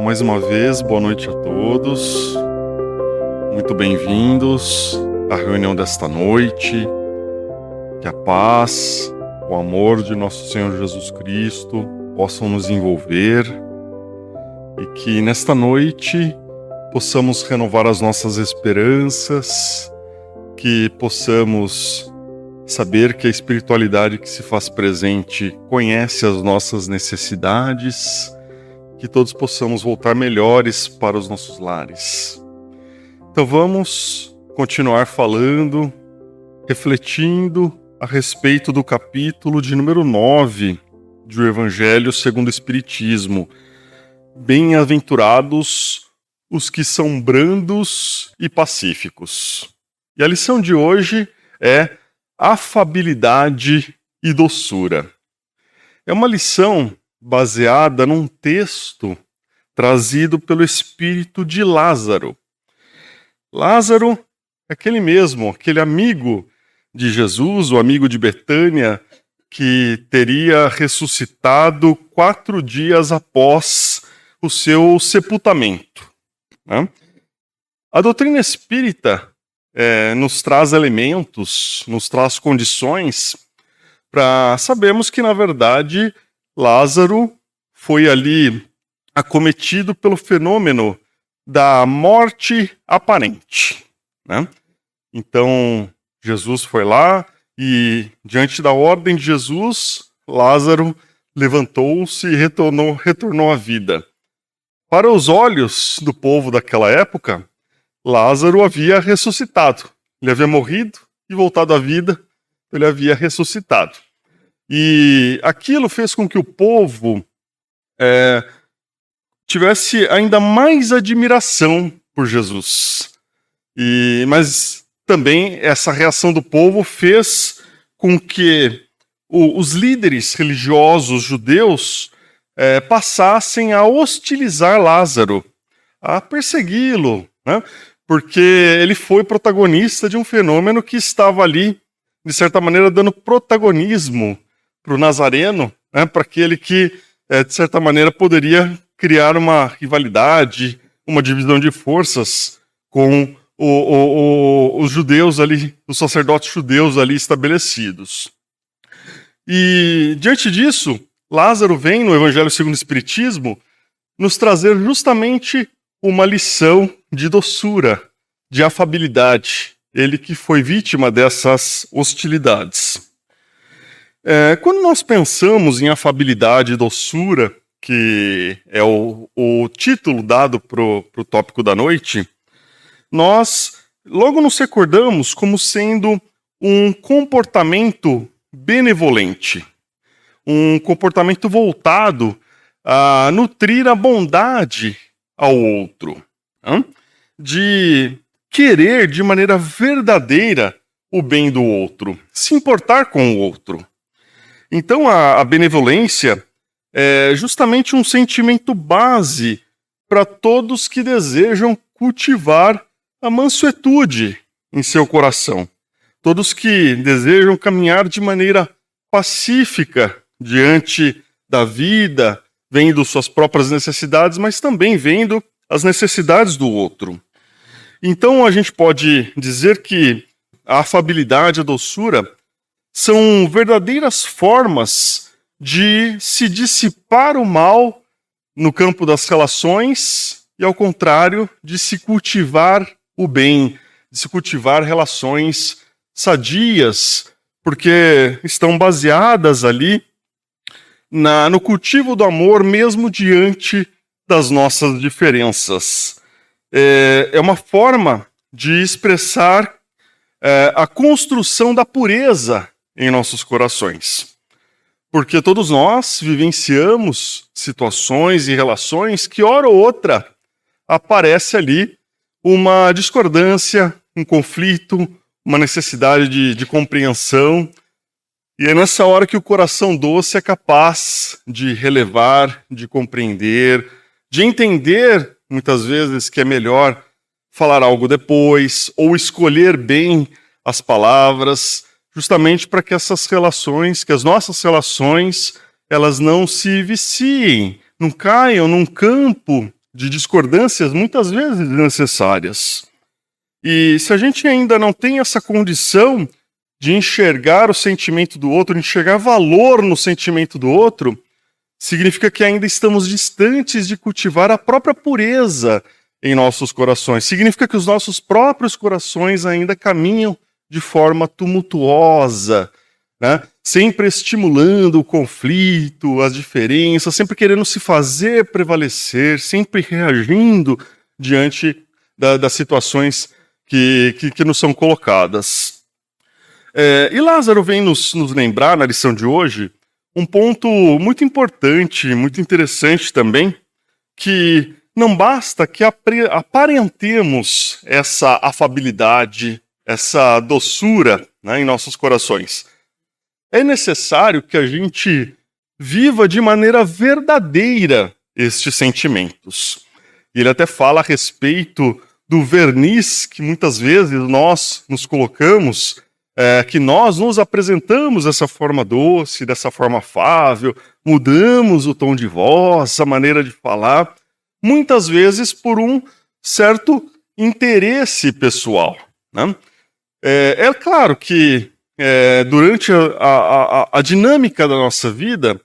Mais uma vez, boa noite a todos. Muito bem-vindos à reunião desta noite. Que a paz, o amor de nosso Senhor Jesus Cristo possam nos envolver e que nesta noite possamos renovar as nossas esperanças, que possamos saber que a espiritualidade que se faz presente conhece as nossas necessidades, que todos possamos voltar melhores para os nossos lares. Então vamos continuar falando, refletindo a respeito do capítulo de número 9 do Evangelho segundo o Espiritismo. Bem-aventurados os que são brandos e pacíficos. E a lição de hoje é afabilidade e doçura. É uma lição baseada num texto trazido pelo espírito de Lázaro. Lázaro é aquele mesmo, aquele amigo de Jesus, o amigo de Betânia, que teria ressuscitado 4 dias após o seu sepultamento, né? A doutrina espírita nos traz elementos, nos traz condições para sabermos que, na verdade, Lázaro foi ali acometido pelo fenômeno da morte aparente, né? Então, Jesus foi lá e, diante da ordem de Jesus, Lázaro levantou-se e retornou à vida. Para os olhos do povo daquela época, Lázaro havia ressuscitado. Ele havia morrido e voltado à vida, ele havia ressuscitado. E aquilo fez com que o povo tivesse ainda mais admiração por Jesus. Mas também essa reação do povo fez com que os líderes religiosos judeus passassem a hostilizar Lázaro, a persegui-lo, né? Porque ele foi protagonista de um fenômeno que estava ali, de certa maneira, dando protagonismo para o Nazareno, né? Para aquele que, de certa maneira, poderia criar uma rivalidade, uma divisão de forças com os judeus ali, os sacerdotes judeus ali estabelecidos. E, diante disso, Lázaro vem, no Evangelho segundo o Espiritismo, nos trazer justamente uma lição de doçura, de afabilidade. Ele que foi vítima dessas hostilidades. Quando nós pensamos em afabilidade e doçura, que é o título dado para o tópico da noite, nós logo nos recordamos como sendo um comportamento benevolente, um comportamento voltado a nutrir a bondade ao outro, de querer de maneira verdadeira o bem do outro, se importar com o outro. Então a benevolência é justamente um sentimento base para todos que desejam cultivar a mansuetude em seu coração. Todos que desejam caminhar de maneira pacífica diante da vida, vendo suas próprias necessidades, mas também vendo as necessidades do outro. Então a gente pode dizer que a afabilidade e a doçura são verdadeiras formas de se dissipar o mal no campo das relações e, ao contrário, de se cultivar o bem, de se cultivar relações sadias, porque estão baseadas ali no cultivo do amor, mesmo diante das nossas diferenças. É uma forma de expressar a construção da pureza em nossos corações. Porque todos nós vivenciamos situações e relações que, hora ou outra, aparece ali uma discordância, um conflito, uma necessidade de compreensão. E é nessa hora que o coração doce é capaz de relevar, de compreender, de entender, muitas vezes, que é melhor falar algo depois, ou escolher bem as palavras, justamente para que essas relações, que as nossas relações, elas não se viciem, não caiam num campo de discordâncias muitas vezes necessárias. E se a gente ainda não tem essa condição de enxergar o sentimento do outro, de enxergar valor no sentimento do outro, significa que ainda estamos distantes de cultivar a própria pureza em nossos corações. Significa que os nossos próprios corações ainda caminham de forma tumultuosa, né? Sempre estimulando o conflito, as diferenças, sempre querendo se fazer prevalecer, sempre reagindo diante das situações que nos são colocadas. E Lázaro vem nos lembrar, na lição de hoje, um ponto muito importante, muito interessante também, que não basta que aparentemos essa afabilidade, essa doçura, né, em nossos corações. É necessário que a gente viva de maneira verdadeira estes sentimentos. Ele até fala a respeito do verniz que muitas vezes nós nos colocamos, que nós nos apresentamos dessa forma doce, dessa forma afável, mudamos o tom de voz, a maneira de falar, muitas vezes por um certo interesse pessoal, né? É claro que durante a dinâmica da nossa vida,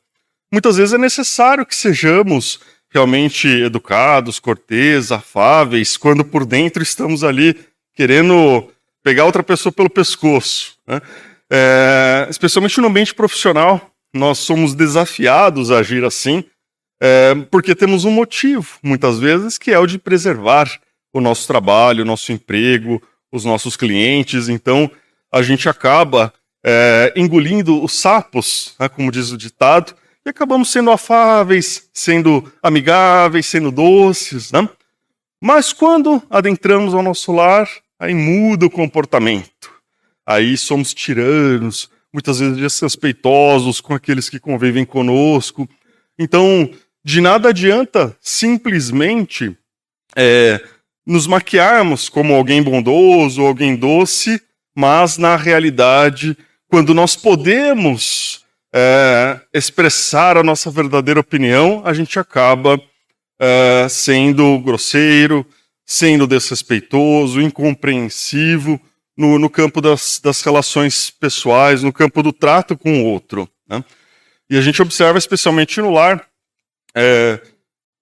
muitas vezes é necessário que sejamos realmente educados, corteses, afáveis, quando por dentro estamos ali querendo pegar outra pessoa pelo pescoço, né? Especialmente no ambiente profissional, nós somos desafiados a agir assim, porque temos um motivo, muitas vezes, que é o de preservar o nosso trabalho, o nosso emprego, os nossos clientes. Então, a gente acaba engolindo os sapos, né, como diz o ditado, e acabamos sendo afáveis, sendo amigáveis, sendo doces, né? Mas quando adentramos ao nosso lar, aí muda o comportamento. Aí somos tiranos, muitas vezes desrespeitosos com aqueles que convivem conosco. Então, de nada adianta simplesmente nos maquiarmos como alguém bondoso, alguém doce, mas na realidade, quando nós podemos expressar a nossa verdadeira opinião, a gente acaba sendo grosseiro, sendo desrespeitoso, incompreensivo no campo das relações pessoais, no campo do trato com o outro, né? E a gente observa especialmente no lar,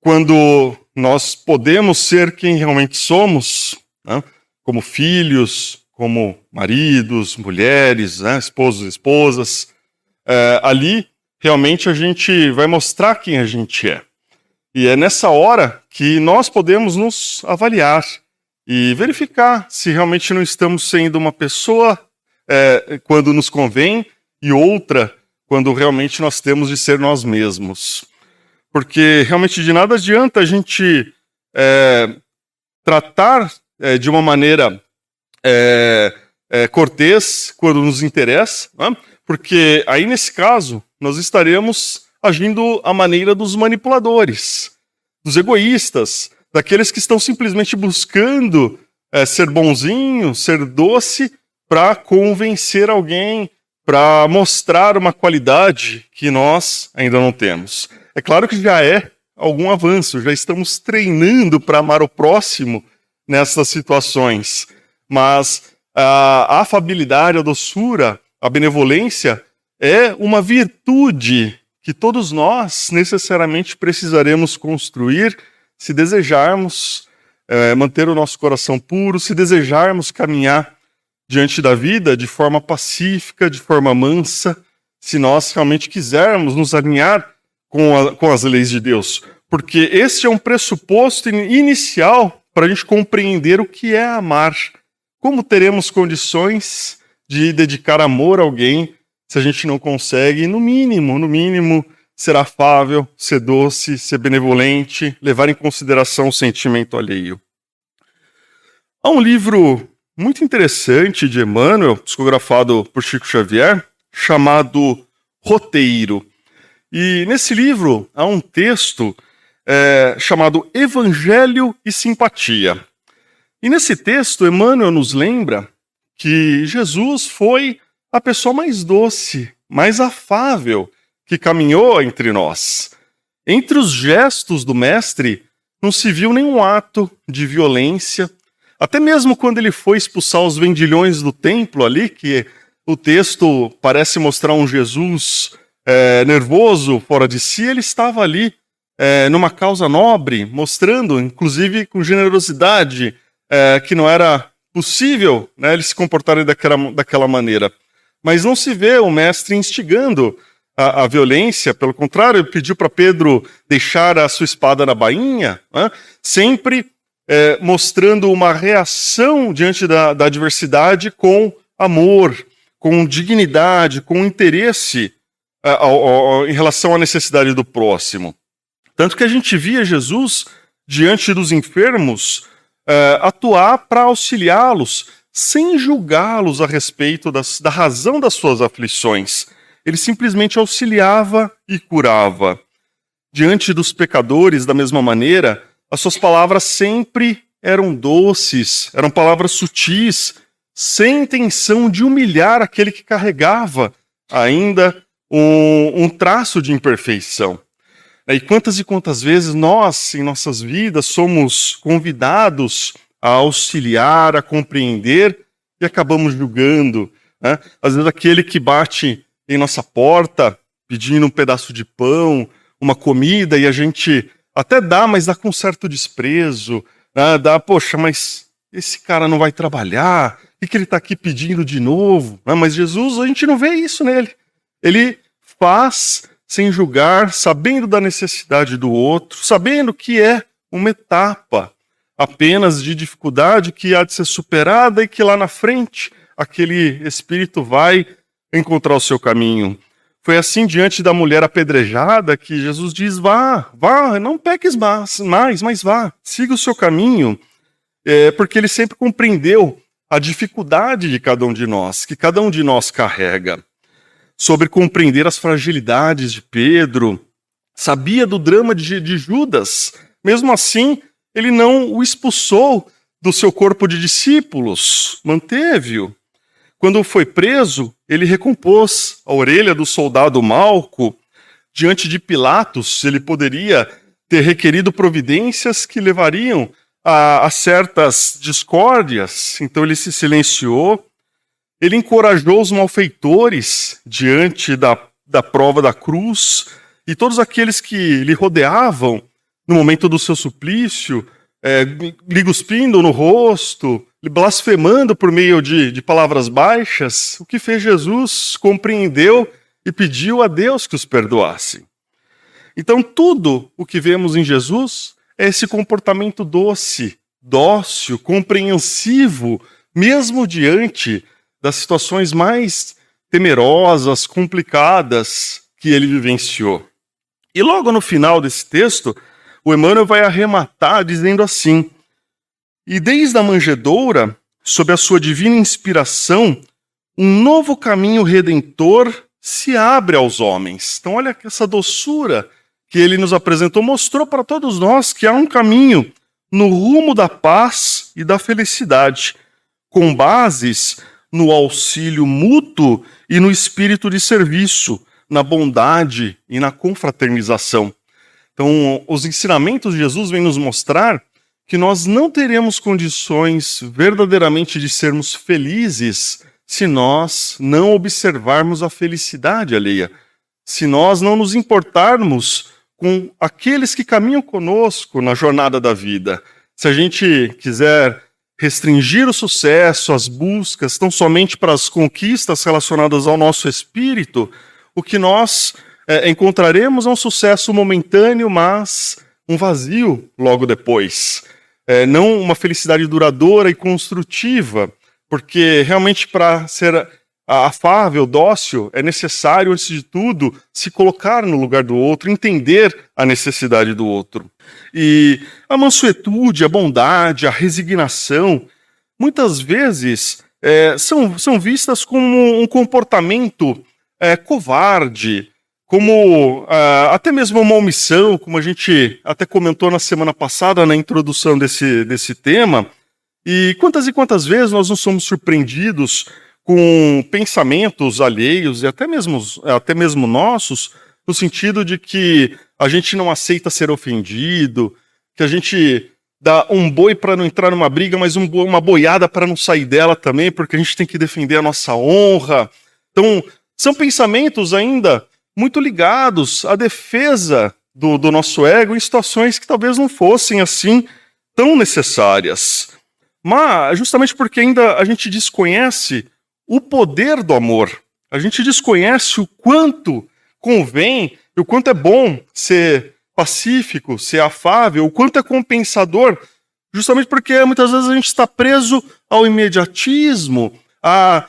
quando nós podemos ser quem realmente somos, né? Como filhos, como maridos, mulheres, né? Esposos e esposas, ali realmente a gente vai mostrar quem a gente é. E é nessa hora que nós podemos nos avaliar e verificar se realmente não estamos sendo uma pessoa quando nos convém e outra quando realmente nós temos de ser nós mesmos. Porque realmente de nada adianta a gente tratar de uma maneira cortês quando nos interessa, né? Porque aí nesse caso nós estaremos agindo à maneira dos manipuladores, dos egoístas, daqueles que estão simplesmente buscando ser bonzinho, ser doce, para convencer alguém, para mostrar uma qualidade que nós ainda não temos. É claro que já é algum avanço, já estamos treinando para amar o próximo nessas situações, mas a afabilidade, a doçura, a benevolência é uma virtude que todos nós necessariamente precisaremos construir se desejarmos manter o nosso coração puro, se desejarmos caminhar diante da vida de forma pacífica, de forma mansa, se nós realmente quisermos nos alinhar com as leis de Deus. Porque esse é um pressuposto inicial para a gente compreender o que é amar. Como teremos condições de dedicar amor a alguém se a gente não consegue, no mínimo, ser afável, ser doce, ser benevolente, levar em consideração o sentimento alheio? Há um livro muito interessante de Emmanuel, psicografado por Chico Xavier, chamado Roteiro. E nesse livro há um texto chamado Evangelho e Simpatia. E nesse texto, Emmanuel nos lembra que Jesus foi a pessoa mais doce, mais afável que caminhou entre nós. Entre os gestos do Mestre, não se viu nenhum ato de violência. Até mesmo quando ele foi expulsar os vendilhões do templo ali, que o texto parece mostrar um Jesus nervoso, fora de si, ele estava ali numa causa nobre, mostrando, inclusive com generosidade, que não era possível, né, eles se comportarem daquela maneira. Mas não se vê o mestre instigando a violência, pelo contrário, ele pediu para Pedro deixar a sua espada na bainha, né, sempre mostrando uma reação diante da adversidade com amor, com dignidade, com interesse em relação à necessidade do próximo. Tanto que a gente via Jesus, diante dos enfermos, atuar para auxiliá-los, sem julgá-los a respeito da razão das suas aflições. Ele simplesmente auxiliava e curava. Diante dos pecadores, da mesma maneira, as suas palavras sempre eram doces, eram palavras sutis, sem intenção de humilhar aquele que carregava ainda um traço de imperfeição. E quantas vezes nós, em nossas vidas, somos convidados a auxiliar, a compreender e acabamos julgando, né? Às vezes aquele que bate em nossa porta pedindo um pedaço de pão, uma comida, e a gente até dá, mas dá com certo desprezo, né? Poxa, mas esse cara não vai trabalhar, o que ele está aqui pedindo de novo? Mas Jesus, a gente não vê isso nele. Ele faz sem julgar, sabendo da necessidade do outro, sabendo que é uma etapa apenas de dificuldade que há de ser superada e que lá na frente aquele espírito vai encontrar o seu caminho. Foi assim diante da mulher apedrejada que Jesus diz, vá, não peques mais, mas vá, siga o seu caminho, porque ele sempre compreendeu a dificuldade de cada um de nós, que cada um de nós carrega. Sobre compreender as fragilidades de Pedro, sabia do drama de Judas. Mesmo assim, ele não o expulsou do seu corpo de discípulos, manteve-o. Quando foi preso, ele recompôs a orelha do soldado Malco. Diante de Pilatos, ele poderia ter requerido providências que levariam a certas discórdias, então ele se silenciou. Ele encorajou os malfeitores diante da prova da cruz, e todos aqueles que lhe rodeavam no momento do seu suplício, lhe cuspindo no rosto, lhe blasfemando por meio de palavras baixas. O que fez Jesus? Compreendeu e pediu a Deus que os perdoasse. Então tudo o que vemos em Jesus é esse comportamento doce, dócil, compreensivo, mesmo diante das situações mais temerosas, complicadas que ele vivenciou. E logo no final desse texto, o Emmanuel vai arrematar dizendo assim: e desde a manjedoura, sob a sua divina inspiração, um novo caminho redentor se abre aos homens. Então olha essa doçura que ele nos apresentou, mostrou para todos nós que há um caminho no rumo da paz e da felicidade, com bases no auxílio mútuo e no espírito de serviço, na bondade e na confraternização. Então, os ensinamentos de Jesus vêm nos mostrar que nós não teremos condições verdadeiramente de sermos felizes se nós não observarmos a felicidade alheia, se nós não nos importarmos com aqueles que caminham conosco na jornada da vida. Se a gente quiser restringir o sucesso, as buscas, tão somente para as conquistas relacionadas ao nosso espírito, o que nós encontraremos é um sucesso momentâneo, mas um vazio logo depois. Não uma felicidade duradoura e construtiva, porque realmente para ser afável, dócil, é necessário, antes de tudo, se colocar no lugar do outro, entender a necessidade do outro. E a mansuetude, a bondade, a resignação, muitas vezes são vistas como um comportamento covarde, como até mesmo uma omissão, como a gente até comentou na semana passada, na introdução desse tema. E quantas vezes nós não somos surpreendidos com pensamentos alheios e até mesmo nossos, no sentido de que a gente não aceita ser ofendido, que a gente dá um boi para não entrar numa briga, mas uma boiada para não sair dela também, porque a gente tem que defender a nossa honra. Então, são pensamentos ainda muito ligados à defesa do nosso ego em situações que talvez não fossem assim tão necessárias. Mas justamente porque ainda a gente desconhece o poder do amor, a gente desconhece o quanto convém e o quanto é bom ser pacífico, ser afável, o quanto é compensador, justamente porque muitas vezes a gente está preso ao imediatismo,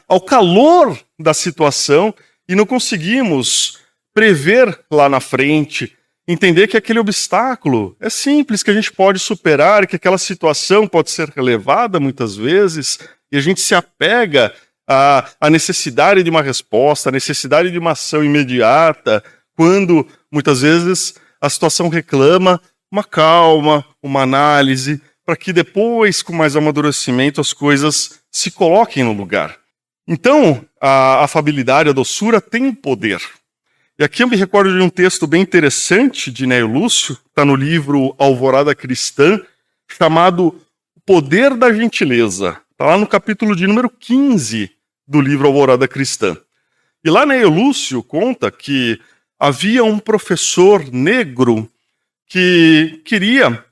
ao calor da situação e não conseguimos prever lá na frente, entender que aquele obstáculo é simples, que a gente pode superar, que aquela situação pode ser relevada muitas vezes e a gente se apega à necessidade de uma resposta, à necessidade de uma ação imediata, quando muitas vezes a situação reclama uma calma, uma análise, para que depois, com mais amadurecimento, as coisas se coloquem no lugar. Então, a afabilidade, a doçura tem um poder. E aqui eu me recordo de um texto bem interessante de Neio Lúcio, está no livro Alvorada Cristã, chamado O Poder da Gentileza. Está lá no capítulo de número 15 do livro Alvorada Cristã. E lá Neio Lúcio conta que havia um professor negro que queria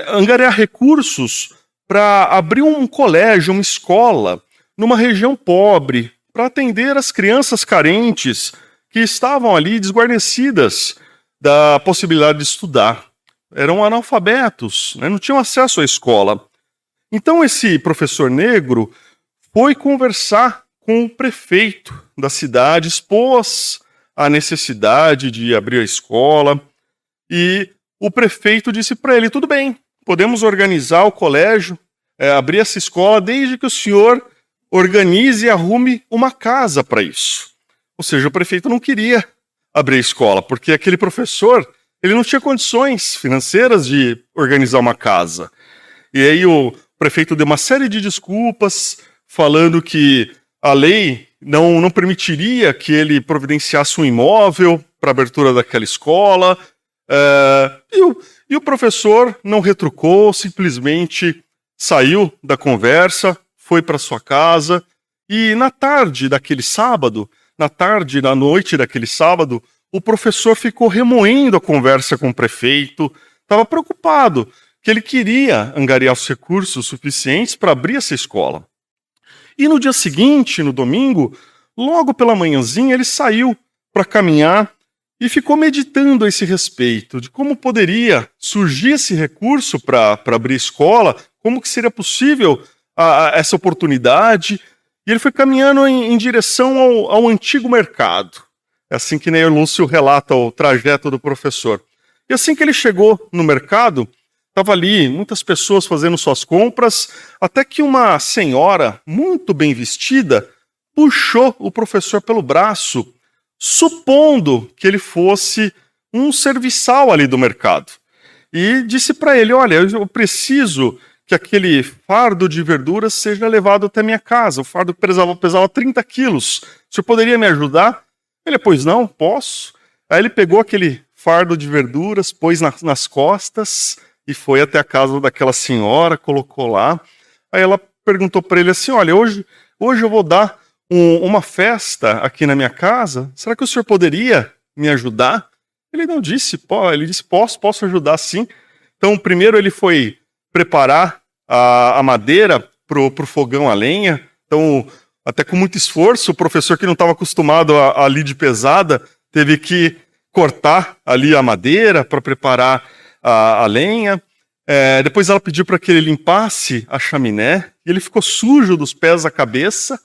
angariar recursos para abrir um colégio, uma escola, numa região pobre, para atender as crianças carentes que estavam ali desguarnecidas da possibilidade de estudar. Eram analfabetos, né? Não tinham acesso à escola. Então esse professor negro foi conversar com o prefeito da cidade, expôs a necessidade de abrir a escola e o prefeito disse para ele, tudo bem, podemos organizar o colégio, abrir essa escola, desde que o senhor organize e arrume uma casa para isso. Ou seja, o prefeito não queria abrir a escola, porque aquele professor ele não tinha condições financeiras de organizar uma casa. E aí o prefeito deu uma série de desculpas, falando que a lei não permitiria que ele providenciasse um imóvel para a abertura daquela escola. E o professor não retrucou, simplesmente saiu da conversa, foi para sua casa, e na tarde daquele sábado, na noite daquele sábado, o professor ficou remoendo a conversa com o prefeito, estava preocupado, que ele queria angariar os recursos suficientes para abrir essa escola. E no dia seguinte, no domingo, logo pela manhãzinha, ele saiu para caminhar e ficou meditando a esse respeito, de como poderia surgir esse recurso para abrir a escola, como que seria possível essa oportunidade. E ele foi caminhando em direção ao antigo mercado. É assim que Neio Lúcio relata o trajeto do professor. E assim que ele chegou no mercado, estava ali muitas pessoas fazendo suas compras, até que uma senhora, muito bem vestida, puxou o professor pelo braço, supondo que ele fosse um serviçal ali do mercado. E disse para ele, olha, eu preciso que aquele fardo de verduras seja levado até minha casa. O fardo pesava 30 quilos. O senhor poderia me ajudar? Ele, pois não, posso. Aí ele pegou aquele fardo de verduras, pôs nas costas e foi até a casa daquela senhora, colocou lá. Aí ela perguntou para ele assim, olha, hoje eu vou dar uma festa aqui na minha casa, será que o senhor poderia me ajudar? Ele não disse, ele disse, posso ajudar sim. Então, primeiro ele foi preparar a madeira pro fogão a lenha, então, até com muito esforço, o professor que não estava acostumado a lide pesada, teve que cortar ali a madeira para preparar a lenha. Depois ela pediu para que ele limpasse a chaminé, e ele ficou sujo dos pés à cabeça,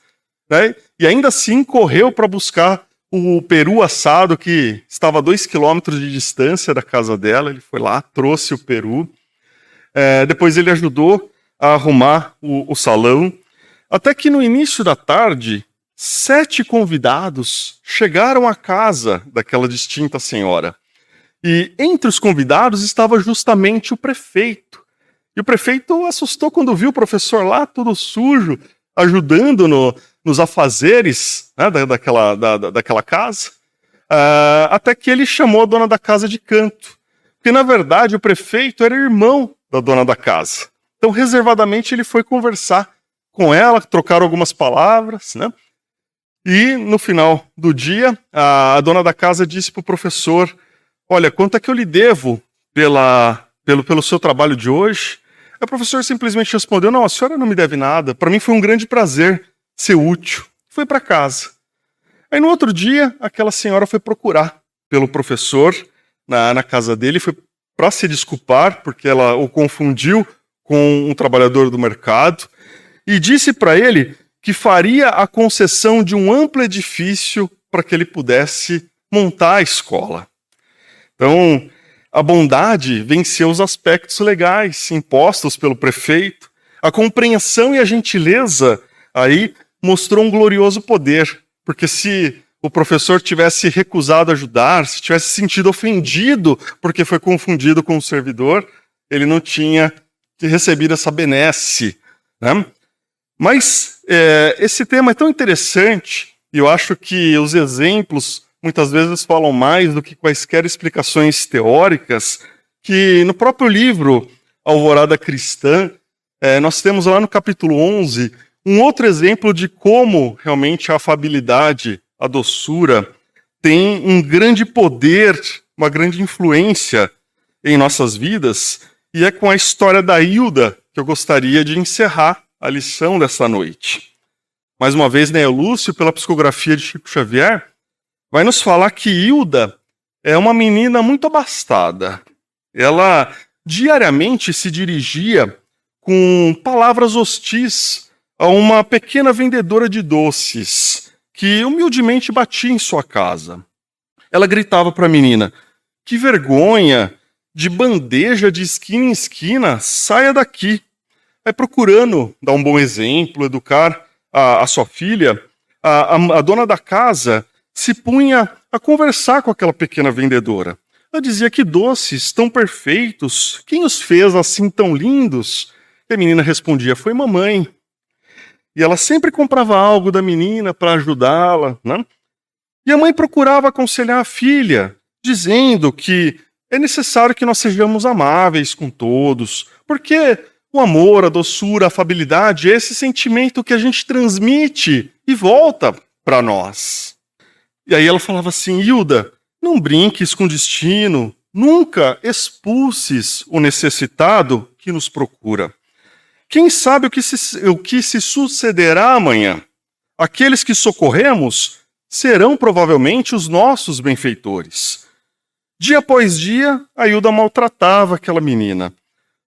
né? E ainda assim correu para buscar o peru assado que estava a 2 quilômetros de distância da casa dela. Ele foi lá, trouxe o peru. Depois ele ajudou a arrumar o salão, até que no início da tarde, 7 convidados chegaram à casa daquela distinta senhora. E entre os convidados estava justamente o prefeito. E o prefeito assustou quando viu o professor lá, todo sujo, ajudando nos afazeres, né, daquela casa, até que ele chamou a dona da casa de canto, Porque, na verdade, o prefeito era irmão da dona da casa. Então, reservadamente, ele foi conversar com ela, trocaram algumas palavras, né? E, no final do dia, a dona da casa disse para o professor: olha, quanto é que eu lhe devo pelo seu trabalho de hoje? Aí o professor simplesmente respondeu: não, a senhora não me deve nada. Para mim foi um grande prazer ser útil. Foi para casa. Aí, no outro dia, aquela senhora foi procurar pelo professor na casa dele, foi para se desculpar, porque ela o confundiu com um trabalhador do mercado, e disse para ele que faria a concessão de um amplo edifício para que ele pudesse montar a escola. Então, a bondade venceu os aspectos legais impostos pelo prefeito. A compreensão e a gentileza aí mostrou um glorioso poder, porque se o professor tivesse recusado ajudar, se tivesse sentido ofendido porque foi confundido com o servidor, ele não tinha recebido essa benesse, né? Mas esse tema é tão interessante, e eu acho que os exemplos muitas vezes falam mais do que quaisquer explicações teóricas, que no próprio livro Alvorada Cristã, nós temos lá no capítulo 11, um outro exemplo de como realmente a afabilidade, a doçura, tem um grande poder, uma grande influência em nossas vidas, e é com a história da Hilda que eu gostaria de encerrar a lição dessa noite. Mais uma vez, Neo Lúcio, pela psicografia de Chico Xavier, vai nos falar que Hilda é uma menina muito abastada. Ela diariamente se dirigia com palavras hostis a uma pequena vendedora de doces que humildemente batia em sua casa. Ela gritava para a menina: que vergonha, de bandeja de esquina em esquina, saia daqui. Aí, procurando dar um bom exemplo, educar a sua filha, a dona da casa se punha a conversar com aquela pequena vendedora. Ela dizia: que doces tão perfeitos, quem os fez assim tão lindos? E a menina respondia: foi mamãe. E ela sempre comprava algo da menina para ajudá-la, né? E a mãe procurava aconselhar a filha, dizendo que é necessário que nós sejamos amáveis com todos, porque o amor, a doçura, a afabilidade é esse sentimento que a gente transmite e volta para nós. E aí ela falava assim: Hilda, não brinques com o destino, nunca expulses o necessitado que nos procura. Quem sabe o que se sucederá amanhã? Aqueles que socorremos serão provavelmente os nossos benfeitores. Dia após dia, a Hilda maltratava aquela menina.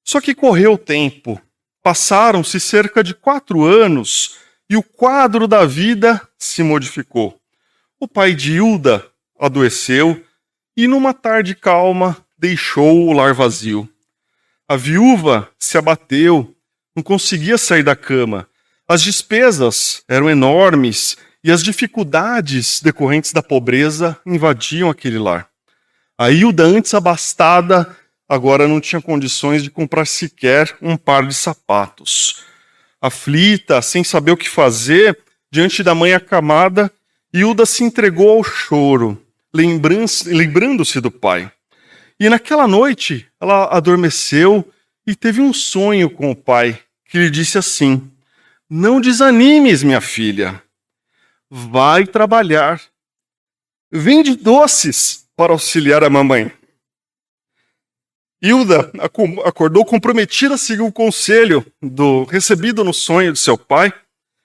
Só que correu o tempo. Passaram-se cerca de 4 anos e o quadro da vida se modificou. O pai de Hilda adoeceu e, numa tarde calma, deixou o lar vazio. A viúva se abateu, não conseguia sair da cama. As despesas eram enormes e as dificuldades decorrentes da pobreza invadiam aquele lar. A Hilda, antes abastada, agora não tinha condições de comprar sequer um par de sapatos. Aflita, sem saber o que fazer, diante da mãe acamada, Hilda se entregou ao choro, lembrando-se do pai. E naquela noite, ela adormeceu e teve um sonho com o pai, que lhe disse assim: não desanimes, minha filha. Vai trabalhar. Vende doces para auxiliar a mamãe. Hilda acordou comprometida a seguir o conselho recebido no sonho de seu pai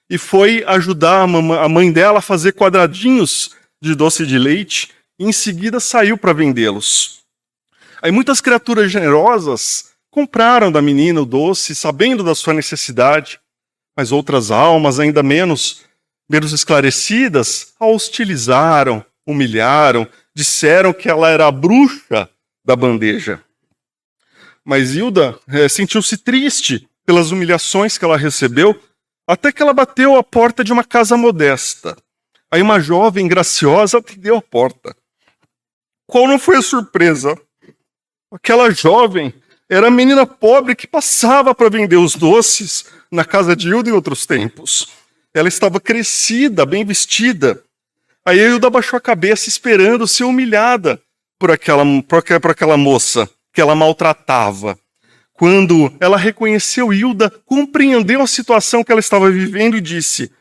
e foi ajudar a mãe dela a fazer quadradinhos de doce de leite e em seguida saiu para vendê-los. Aí muitas criaturas generosas compraram da menina o doce, sabendo da sua necessidade, mas outras almas, ainda menos esclarecidas, a hostilizaram, humilharam, disseram que ela era a bruxa da bandeja. Mas Hilda sentiu-se triste pelas humilhações que ela recebeu, até que ela bateu à porta de uma casa modesta. Aí uma jovem graciosa atendeu a porta. Qual não foi a surpresa? Aquela jovem era a menina pobre que passava para vender os doces na casa de Hilda em outros tempos. Ela estava crescida, bem vestida. Aí Hilda baixou a cabeça esperando ser humilhada por aquela moça. que ela maltratava. Quando ela reconheceu Hilda, compreendeu a situação que ela estava vivendo e disse: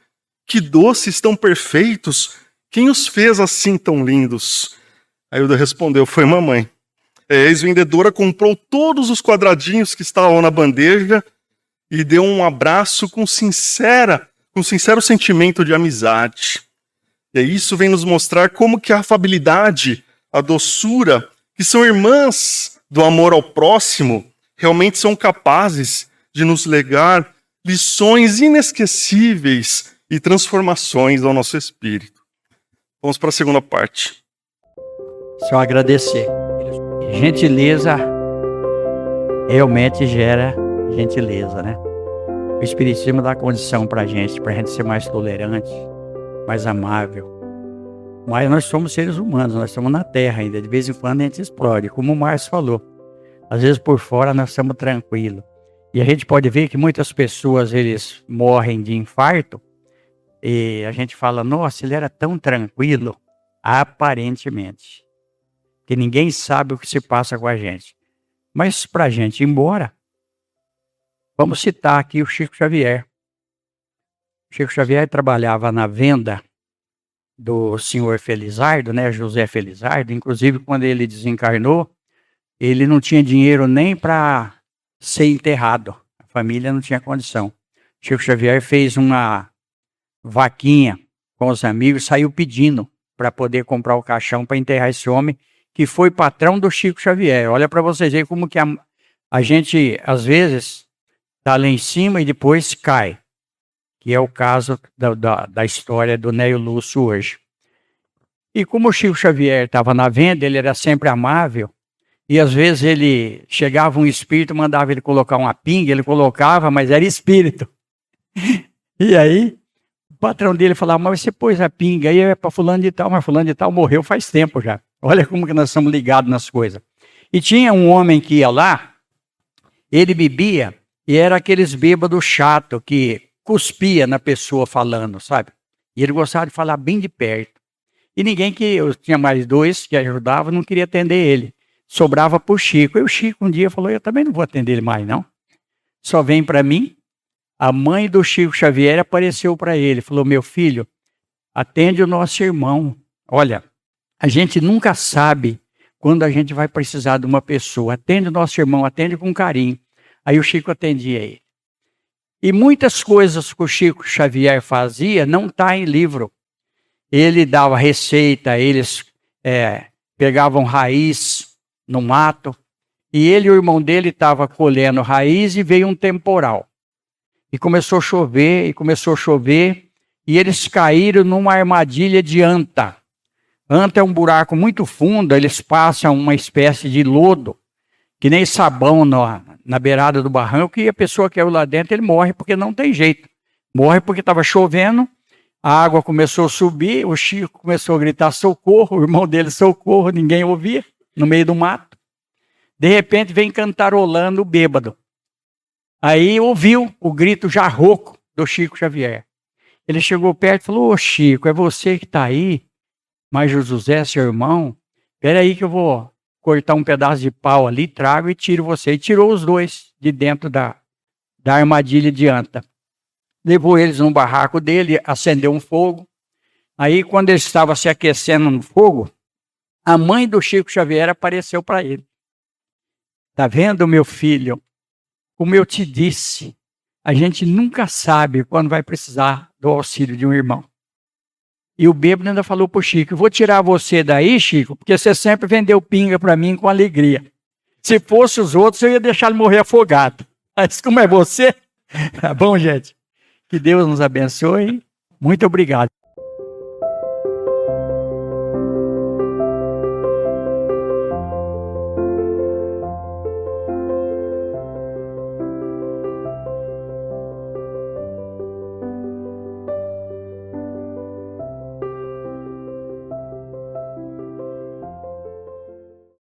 que doces tão perfeitos, quem os fez assim tão lindos? A Hilda respondeu: foi mamãe. A ex-vendedora comprou todos os quadradinhos que estavam na bandeja e deu um abraço com sincero sentimento de amizade. E isso vem nos mostrar como que a afabilidade, a doçura, que são irmãs do amor ao próximo, realmente são capazes de nos legar lições inesquecíveis e transformações ao nosso espírito. Vamos para a segunda parte. Só agradecer. Gentileza realmente gera gentileza, né? O Espiritismo dá condição para a gente ser mais tolerante, mais amável. Mas nós somos seres humanos, nós estamos na Terra ainda. De vez em quando a gente explode, como o Márcio falou. Às vezes por fora nós estamos tranquilos. E a gente pode ver que muitas pessoas, eles morrem de infarto. E a gente fala, nossa, ele era tão tranquilo, aparentemente. Que ninguém sabe o que se passa com a gente. Mas para a gente ir embora, vamos citar aqui o Chico Xavier. O Chico Xavier trabalhava na venda do senhor Felizardo, né, José Felizardo. Inclusive, quando ele desencarnou, ele não tinha dinheiro nem para ser enterrado. A família não tinha condição. Chico Xavier fez uma vaquinha com os amigos, saiu pedindo para poder comprar o caixão para enterrar esse homem, que foi patrão do Chico Xavier. Olha para vocês verem como que a gente, às vezes, está lá em cima e depois cai. Que é o caso da história do Nélio Lúcio hoje. E como o Chico Xavier estava na venda, ele era sempre amável, e às vezes ele chegava um espírito, mandava ele colocar uma pinga, ele colocava, mas era espírito. E aí, o patrão dele falava, mas você pôs a pinga aí, é para fulano de tal, mas fulano de tal morreu faz tempo já. Olha como que nós estamos ligados nas coisas. E tinha um homem que ia lá, ele bebia, e era aqueles bêbados chato que cuspia na pessoa falando, sabe? E ele gostava de falar bem de perto. E eu tinha mais dois que ajudavam, não queria atender ele. Sobrava para o Chico. E o Chico um dia falou, eu também não vou atender ele mais, não. Só vem para mim. A mãe do Chico Xavier apareceu para ele. Falou, meu filho, atende o nosso irmão. Olha, a gente nunca sabe quando a gente vai precisar de uma pessoa. Atende o nosso irmão, atende com carinho. Aí o Chico atendia ele. E muitas coisas que o Chico Xavier fazia não está em livro. Ele dava receita, eles pegavam raiz no mato, e ele e o irmão dele estavam colhendo raiz e veio um temporal. E começou a chover, e eles caíram numa armadilha de anta. Anta é um buraco muito fundo, eles passam uma espécie de lodo, que nem sabão na beirada do barranco, e a pessoa que caiu lá dentro, ele morre porque não tem jeito. Morre porque estava chovendo, a água começou a subir, o Chico começou a gritar socorro, o irmão dele socorro, ninguém ouvia, no meio do mato. De repente vem cantarolando o bêbado. Aí ouviu o grito já rouco do Chico Xavier. Ele chegou perto e falou, ô Chico, é você que está aí? Mas o José, seu irmão, espera aí que eu vou cortar um pedaço de pau ali, trago e tiro você. E tirou os dois de dentro da armadilha de anta. Levou eles no barraco dele, acendeu um fogo. Aí, quando ele estava se aquecendo no fogo, a mãe do Chico Xavier apareceu para ele. Tá vendo, meu filho? Como eu te disse, a gente nunca sabe quando vai precisar do auxílio de um irmão. E o bêbado ainda falou para o Chico, vou tirar você daí, Chico, porque você sempre vendeu pinga para mim com alegria. Se fosse os outros, eu ia deixar ele morrer afogado. Mas como é você, tá bom, gente? Que Deus nos abençoe. Muito obrigado.